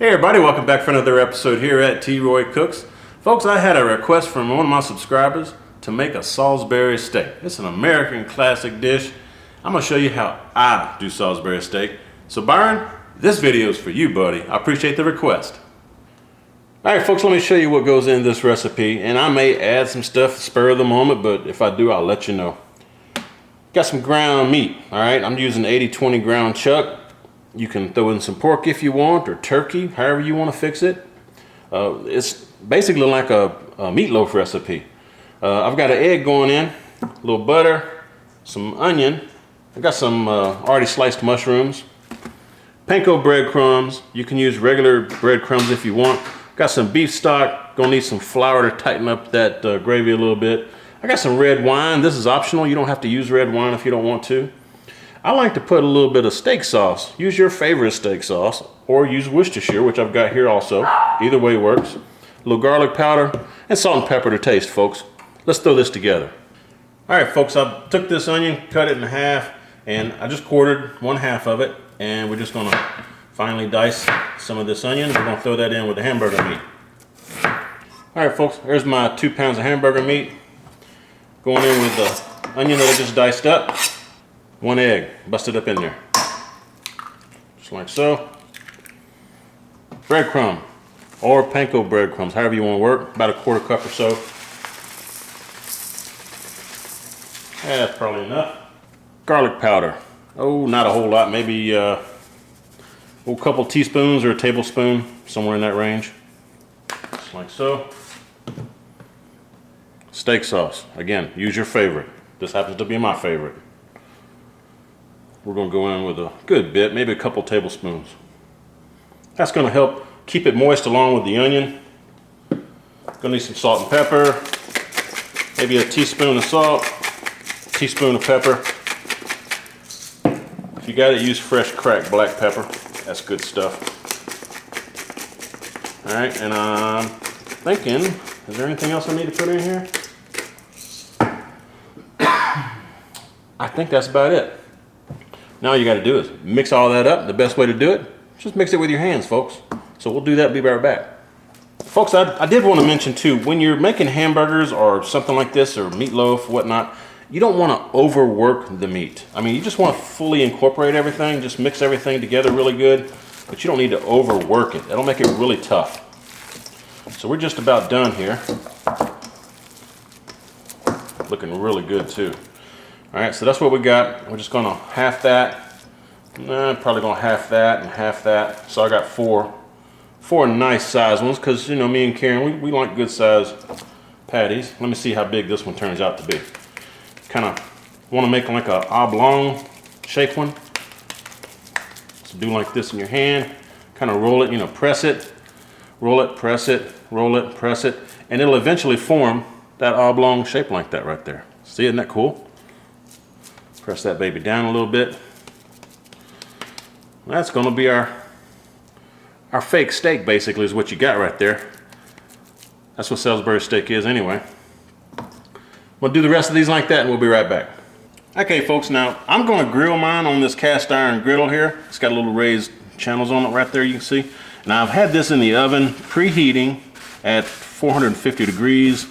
Hey everybody, welcome back for another episode here at T. Roy Cooks. Folks, I had a request from one of my subscribers to make a Salisbury steak. It's an American classic dish. I'm going to show you how I do Salisbury steak. So Byron, this video is for you, buddy. I appreciate the request. Alright folks, let me show you what goes in this recipe. And I may add some stuff spur of the moment, but if I do, I'll let you know. Got some ground meat, alright? I'm using 80-20 ground chuck. You can throw in some pork if you want, or turkey, however you want to fix it. It's basically like a meatloaf recipe. I've got an egg going in, a little butter, some onion. I got some already sliced mushrooms, panko breadcrumbs. You can use regular breadcrumbs if you want. Got some beef stock. Gonna need some flour to tighten up that gravy a little bit. I got some red wine. This is optional. You don't have to use red wine if you don't want to. I like to put a little bit of steak sauce. Use your favorite steak sauce, or use Worcestershire, which I've got here also. Either way works. A little garlic powder, and salt and pepper to taste, folks. Let's throw this together. All right, folks, I took this onion, cut it in half, and I just quartered 1/2 of it, and we're just gonna finely dice some of this onion. We're gonna throw that in with the hamburger meat. All right, folks, here's my 2 pounds of hamburger meat. Going in with the onion that I just diced up. 1 egg, busted up in there. Just like so. Breadcrumb, or panko breadcrumbs, however you want to work. About 1/4 cup or so. Yeah, that's probably enough. Garlic powder. Oh, not a whole lot. Maybe a couple teaspoons or a tablespoon, somewhere in that range. Just like so. Steak sauce. Again, use your favorite. This happens to be my favorite. We're going to go in with a good bit, maybe a couple tablespoons. That's going to help keep it moist along with the onion. Going to need some salt and pepper, maybe a teaspoon of salt, a teaspoon of pepper. If you got it, use fresh cracked black pepper. That's good stuff. All right, and I'm thinking, is there anything else I need to put in here? I think that's about it. Now all you got to do is mix all that up. The best way to do it, just mix it with your hands, folks. So we'll do that, be right back. Folks, I did want to mention too, when you're making hamburgers or something like this, or meatloaf, whatnot, you don't want to overwork the meat. I mean, you just want to fully incorporate everything, just mix everything together really good, but you don't need to overwork it. That'll make it really tough. So we're just about done here. Looking really good too. All right, so that's what we got. We're just gonna half that. Probably gonna half that and half that. So I got four nice size ones, because you know me and Karen, we like good size patties. Let me see how big this one turns out to be. Kind of want to make like a oblong shape one. So do like this in your hand. Kind of roll it, you know, press it, roll it, press it, roll it, press it, and it'll eventually form that oblong shape like that right there. See, isn't that cool? Press that baby down a little bit. That's going to be our fake steak, basically, is what you got right there. That's what Salisbury steak is anyway. We'll do the rest of these like that, and we'll be right back. Okay, folks, now I'm going to grill mine on this cast iron griddle here. It's got little raised channels on it right there, you can see. Now I've had this in the oven preheating at 450 degrees.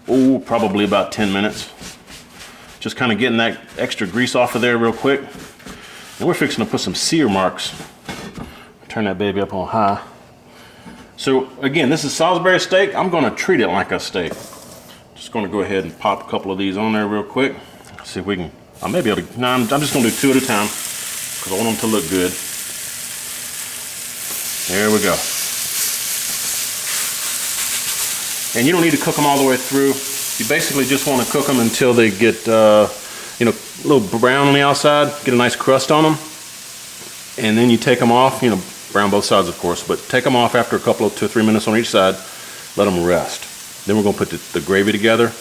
Oh, probably about 10 minutes. Just kind of getting that extra grease off of there real quick. And we're fixing to put some sear marks. Turn that baby up on high. So again, this is Salisbury steak. I'm going to treat it like a steak. Just going to go ahead and pop a couple of these on there real quick. See if we can, I may be able to, no, I'm just going to do 2 at a time, because I want them to look good. There we go. And you don't need to cook them all the way through. You basically just want to cook them until they get, you know, a little brown on the outside, get a nice crust on them. And then you take them off, you know, brown both sides of course, but take them off after a couple of 2 or 3 minutes on each side, let them rest. Then we're going to put the gravy together,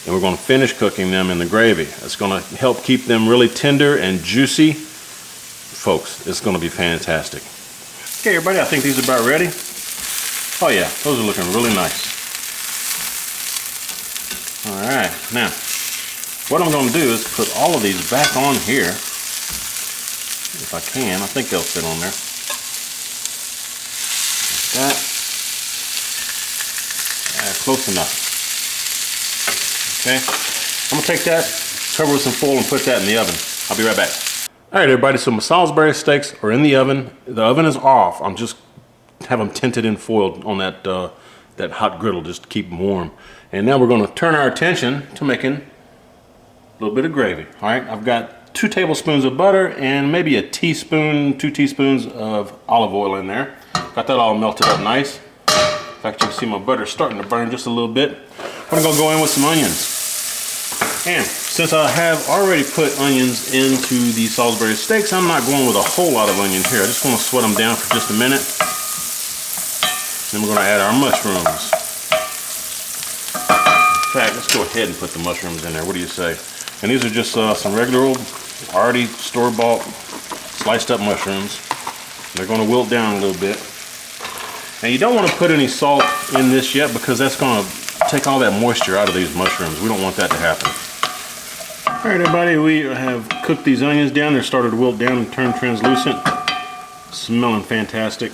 and we're going to finish cooking them in the gravy. It's going to help keep them really tender and juicy. Folks, it's going to be fantastic. Okay, everybody, I think these are about ready. Oh yeah, those are looking really nice. All right, now what I'm going to do is put all of these back on here, if I can. I think they'll fit on there. That. Close enough. Okay. I'm gonna take that, cover with some foil, and put that in the oven. I'll be right back. All right, everybody. So my Salisbury steaks are in the oven. The oven is off. I'm just have them tinted in foil on that that hot griddle just to keep them warm. And now we're going to turn our attention to making a little bit of gravy. All right, I've got 2 tablespoons of butter and maybe a teaspoon, 2 teaspoons of olive oil in there. Got that all melted up nice. In fact, you can see my butter starting to burn just a little bit. I'm going to go in with some onions. And since I have already put onions into the Salisbury steaks, I'm not going with a whole lot of onion here. I just want to sweat them down for just a minute. Then we're going to add our mushrooms. In fact, let's go ahead and put the mushrooms in there. What do you say? And these are just some regular old, already store-bought, sliced up mushrooms. They're going to wilt down a little bit. And you don't want to put any salt in this yet because that's going to take all that moisture out of these mushrooms. We don't want that to happen. All right, everybody, we have cooked these onions down. They're started to wilt down and turn translucent. Smelling fantastic.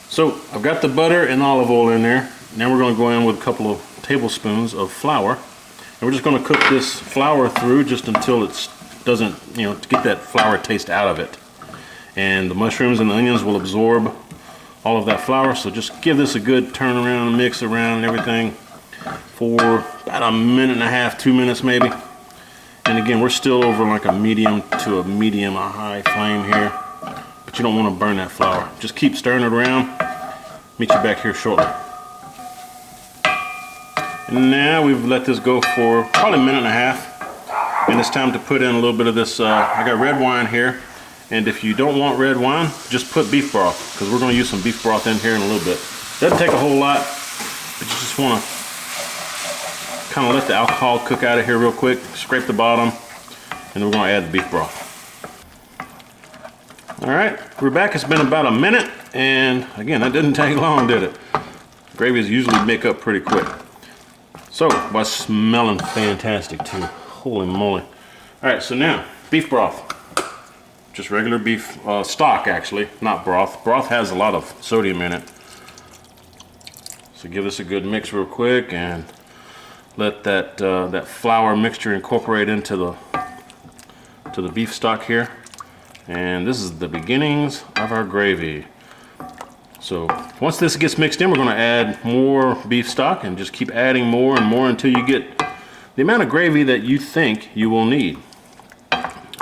So I've got the butter and olive oil in there. Now we're going to go in with a couple of tablespoons of flour. And we're just going to cook this flour through just until it doesn't, to get that flour taste out of it. And the mushrooms and the onions will absorb all of that flour. So just give this a good turn around, mix around and everything for about a minute and a half, 2 minutes maybe. And again, we're still over like a medium to a high flame here. But you don't want to burn that flour. Just keep stirring it around. Meet you back here shortly. And now we've let this go for probably a minute and a half. And it's time to put in a little bit of this, I got red wine here. And if you don't want red wine, just put beef broth, because we're going to use some beef broth in here in a little bit. Doesn't take a whole lot, but you just want to kind of let the alcohol cook out of here real quick, scrape the bottom, and then we're going to add the beef broth. All right, we're back. It's been about a minute, and again, that didn't take long, did it? Gravies usually make up pretty quick. So, by smelling fantastic too. Holy moly. All right, so now, beef broth. Just regular beef stock, actually, not broth. Broth has a lot of sodium in it. So give this a good mix real quick and let that that flour mixture incorporate into the beef stock here. And this is the beginnings of our gravy. So once this gets mixed in, we're going to add more beef stock and just keep adding more and more until you get the amount of gravy that you think you will need.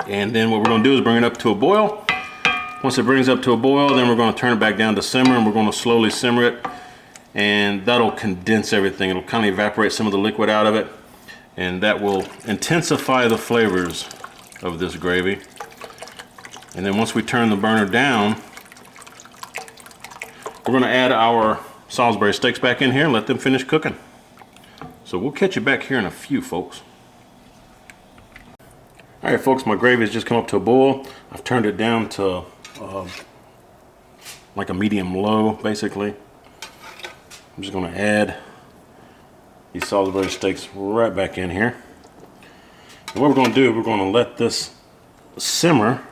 And then what we're going to do is bring it up to a boil. Once it brings up to a boil, then we're going to turn it back down to simmer, and we're going to slowly simmer it. And that'll condense everything. It'll kind of evaporate some of the liquid out of it. And that will intensify the flavors of this gravy. And then once we turn the burner down, we're going to add our Salisbury steaks back in here and let them finish cooking. So we'll catch you back here in a few, folks. All right, folks, my gravy has just come up to a boil. I've turned it down to like a medium-low, basically. I'm just going to add these Salisbury steaks right back in here. And what we're going to do, we're going to let this simmer.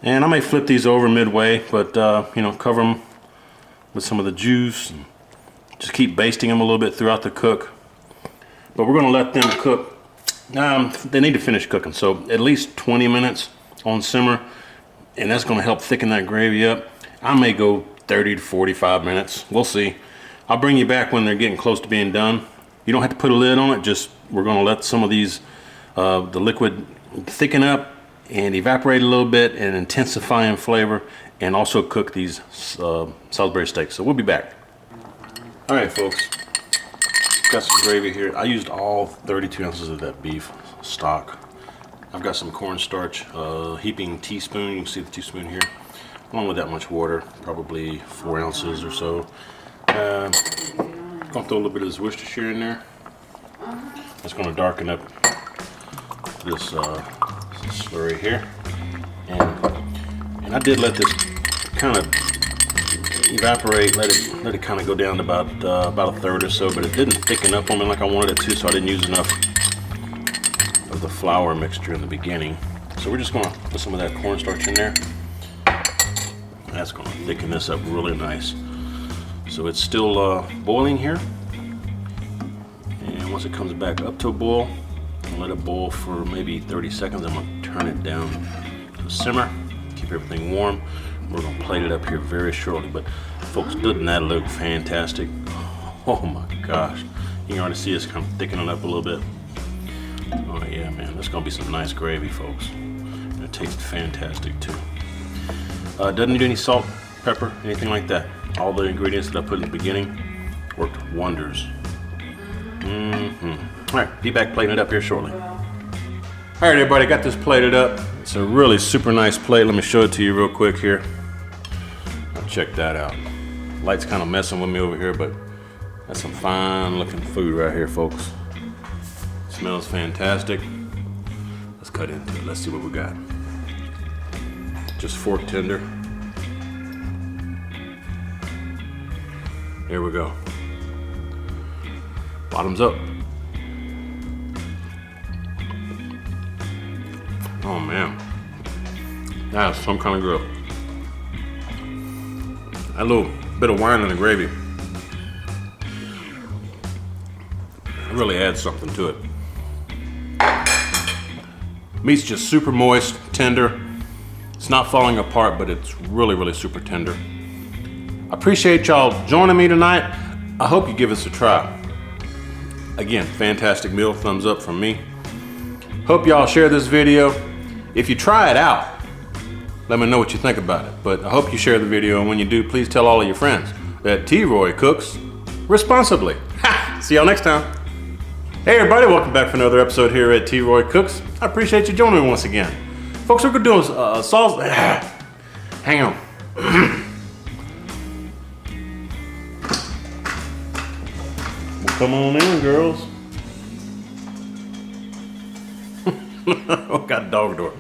And I may flip these over midway, but cover them with some of the juice. And just keep basting them a little bit throughout the cook. But we're going to let them cook. They need to finish cooking, so at least 20 minutes on simmer, and that's going to help thicken that gravy up. I may go 30 to 45 minutes. We'll see. I'll bring you back when they're getting close to being done. You don't have to put a lid on it. Just we're going to let some of these the liquid thicken up and evaporate a little bit and intensify in flavor, and also cook these Salisbury steaks. So we'll be back. All right, folks. Got some gravy here. I used all 32 ounces of that beef stock. I've got some corn starch, heaping teaspoon. You can see the teaspoon here. Along with that much water, probably 4 ounces or so. Gonna throw a little bit of this Worcestershire in there. That's gonna darken up this slurry here. And I did let this kind of evaporate, let it kind of go down to about a third or so, but it didn't thicken up on me like I wanted it to, so I didn't use enough of the flour mixture in the beginning. So we're just going to put some of that cornstarch in there. That's gonna thicken this up really nice. So it's still boiling here. And once it comes back up to a boil, I'll let it boil for maybe 30 seconds. I'm gonna turn it down to simmer, keep everything warm. We're gonna plate it up here very shortly. But folks, doesn't that look fantastic? Oh my gosh. You can already see it's kind of thickening up a little bit. Oh yeah, man, that's gonna be some nice gravy, folks. And it tastes fantastic too. Doesn't need any salt, pepper, anything like that. All the ingredients that I put in the beginning worked wonders. All right, be back plating it up here shortly. All right, everybody, got this plated up. It's a really super nice plate. Let me show it to you real quick here. Check that out. Light's kind of messing with me over here, but that's some fine looking food right here, folks. Smells fantastic. Let's cut into it. Let's see what we got. Just fork tender. Here we go. Bottoms up. Oh man, that is some kind of grill. A little bit of wine in the gravy, it really adds something to it. Meat's just super moist, tender. It's not falling apart, but it's really, really super tender. I appreciate y'all joining me tonight. I hope you give us a try. Again, fantastic meal, thumbs up from me. Hope y'all share this video. If you try it out, let me know what you think about it. But I hope you share the video, and when you do, please tell all of your friends that T-Roy cooks responsibly. Ha! See y'all next time. Hey everybody, welcome back for another episode here at T-Roy Cooks. I appreciate you joining me once again. Folks, we're gonna do a sauce. Hang on. Well, come on in, girls. Oh, got a dog door.